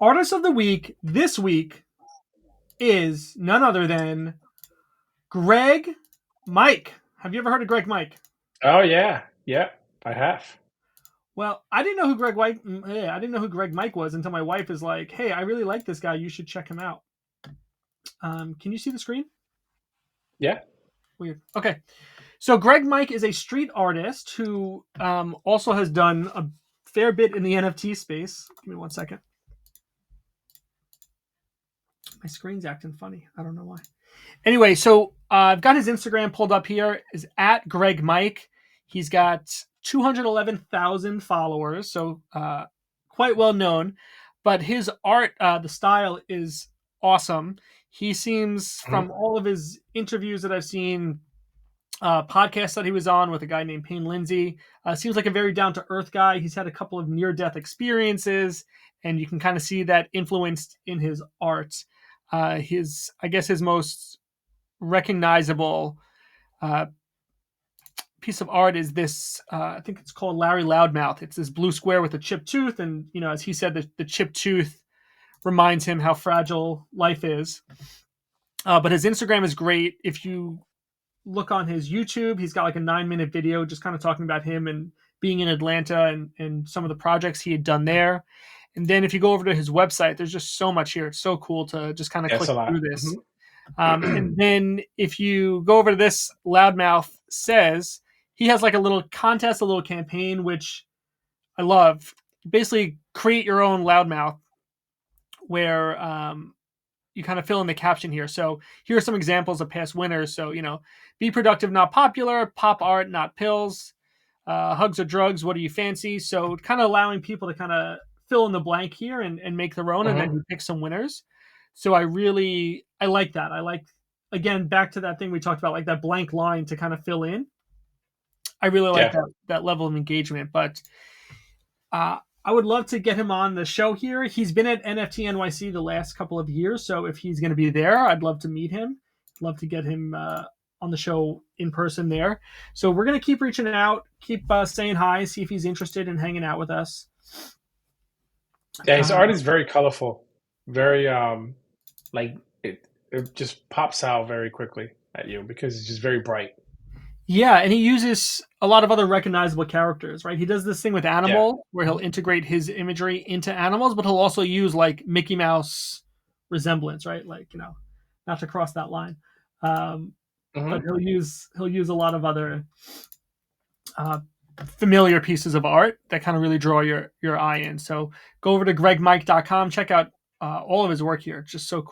artist of the week this week is none other than Greg Mike. Have you ever heard of Greg Mike? Oh yeah, yeah, I have. Well, I didn't know who Greg White. Yeah, I didn't know who Greg Mike was until my wife is like, "Hey, I really like this guy. You should check him out." Can you see the screen? Yeah. Weird. Okay, so Greg Mike is a street artist who also has done a fair bit in the NFT space. Give me 1 second. My screen's acting funny. I don't know why. Anyway, so I've got his Instagram pulled up here. Is at Greg Mike. He's got 211,000 followers, so quite well known. But his art, the style is awesome. He seems, Mhm. from all of his interviews that I've seen, podcast that he was on with a guy named Payne Lindsay, seems like a very down to earth guy. He's had a couple of near death experiences, and you can kind of see that influenced in his art. I guess, his most recognizable uh, piece of art is this. I think it's called Larry Loudmouth. It's this blue square with a chipped tooth, and as he said, the chipped tooth reminds him how fragile life is. But his Instagram is great. If you look on his YouTube, he's got like a 9-minute video just kind of talking about him and being in Atlanta and some of the projects he had done there. And then if you go over to his website, there's just so much here. It's so cool to just kind of Yeah, it's click a through lot. this. And then if you go over to this, Loudmouth says he has like a little contest, a little campaign, which I love. Basically, create your own Loudmouth where you kind of fill in the caption here. So here are some examples of past winners. So, be productive, not popular, pop art, not pills, hugs or drugs, what do you fancy? So kind of allowing people to kind of fill in the blank here and make their own, and then Mhm. you pick some winners. So I like that. I like, again, back to that thing we talked about, like that blank line to kind of fill in. I really like Yeah. that level of engagement. But I would love to get him on the show here. He's been at NFT NYC the last couple of years, so if he's going to be there, I'd love to meet him. Love to get him on the show in person there. So we're going to keep reaching out, keep saying hi, see if he's interested in hanging out with us. Yeah, his art Uh, is very colorful. Very like it just pops out very quickly at you because it's just very bright. yeah, and he uses a lot of other recognizable characters, right? He does this thing with Yeah. animal where he'll integrate his imagery into animals, but he'll also use like Mickey Mouse resemblance, right? Like, not to cross that line. Um, but Mhm. he'll use a lot of other uh, familiar pieces of art that kind of really draw your eye in. So go over to gregmike.com, check out all of his work here. It's just so cool.